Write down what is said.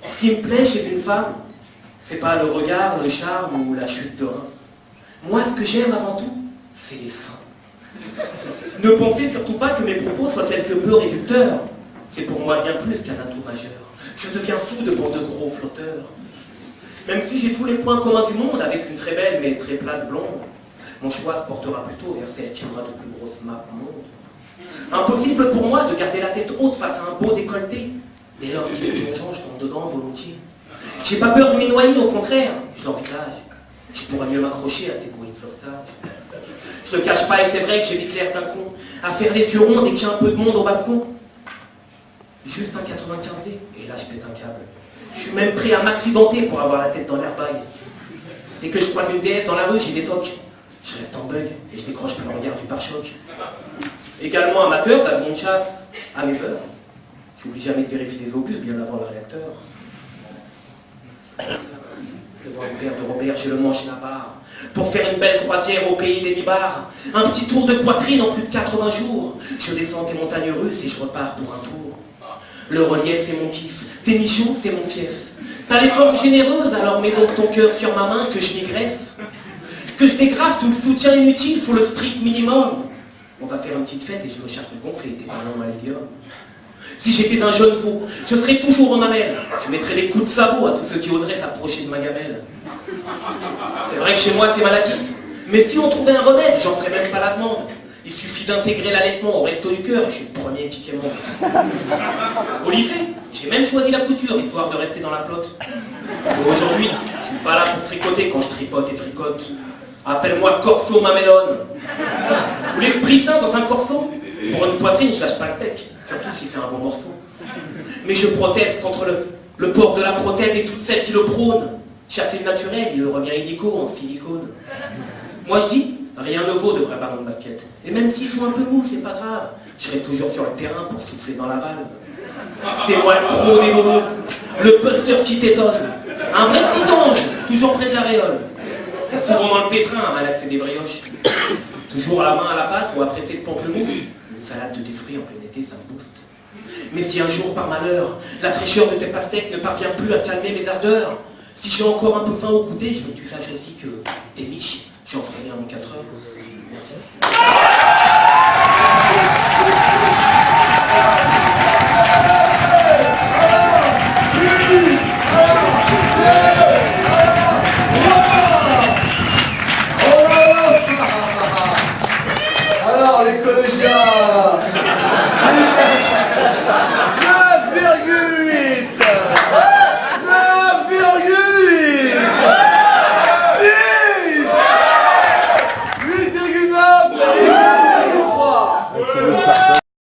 Ce qui me plaît chez une femme, c'est pas le regard, le charme ou la chute de rein. Moi, ce que j'aime avant tout, c'est les seins. Ne pensez surtout pas que mes propos soient quelque peu réducteurs. C'est pour moi bien plus qu'un atout majeur. Je deviens fou devant de gros flotteurs. Même si j'ai tous les points communs du monde avec une très belle mais très plate blonde, mon choix se portera plutôt vers celle qui aura de plus grosses maps au monde. Impossible pour moi de garder la tête haute face à un beau décolleté. Dès lors qu'il est plongeant, je tombe dedans volontiers. J'ai pas peur de m'y noyer, au contraire, je l'envisage. Je pourrais mieux m'accrocher à tes bouées de sauvetage. Je te cache pas, et c'est vrai que j'ai vite l'air d'un con, à faire les yeux ronds dès qu'il y a un peu de monde au balcon. Juste un 95D, et là je pète un câble. Je suis même prêt à m'accidenter pour avoir la tête dans l'airbag. Dès que je croise une déesse dans la rue, j'ai des tocs. Je reste en bug, et je décroche par le regard du pare-choc. Également amateur d'avion de chasse à mes heures. J'oublie jamais de vérifier les obus bien avant le réacteur. Devant le père de Robert, j'ai le manche et la barre. Pour faire une belle croisière au pays des Nibards. Un petit tour de poitrine en plus de 80 jours. Je descends tes montagnes russes et je repars pour un tour. Le relief, c'est mon kiff. Tes nichons, c'est mon fief. T'as les formes généreuses, alors mets donc ton cœur sur ma main que je m'y greffe. Que je dégrave tout le soutien inutile, faut le strict minimum. On va faire une petite fête et je me charge de gonfler tes ballons à l'hélium. Si j'étais un jeune veau, je serais toujours en mamelle. Je mettrais des coups de sabot à tous ceux qui oseraient s'approcher de ma gamelle. C'est vrai que chez moi c'est maladif, mais si on trouvait un remède, j'en ferais même pas la demande. Il suffit d'intégrer l'allaitement au resto du cœur et je suis le premier qui monte. Au lycée, j'ai même choisi la couture, histoire de rester dans la plotte. Et aujourd'hui, je suis pas là pour tricoter quand je tripote et fricote. Appelle-moi Corso Mamelone. Ou l'Esprit Saint dans un corso. Pour une poitrine, je lâche pas le steak. Surtout si c'est un bon morceau. Mais je proteste contre le port de la prothèse et toutes celles qui le prônent. Chasser le naturel, il revient illico en silicone. Moi je dis, rien ne vaut de vrais ballons de basket. Et même s'ils sont un peu mous, c'est pas grave. Je serai toujours sur le terrain pour souffler dans la valve. C'est moi le pro des bobos, le buster qui t'étonne. Un vrai petit ange, toujours près de l'aréole. Et souvent dans le pétrin, à malaxer des brioches. Toujours la main à la pâte ou à presser le pamplemousse. Une salade de tes fruits en plein été, ça me booste. Mais si un jour, par malheur, la fraîcheur de tes pastèques ne parvient plus à calmer mes ardeurs, si j'ai encore un peu faim au goûter, je veux que tu saches aussi que tes miches, j'en ferai bien en 4 heures.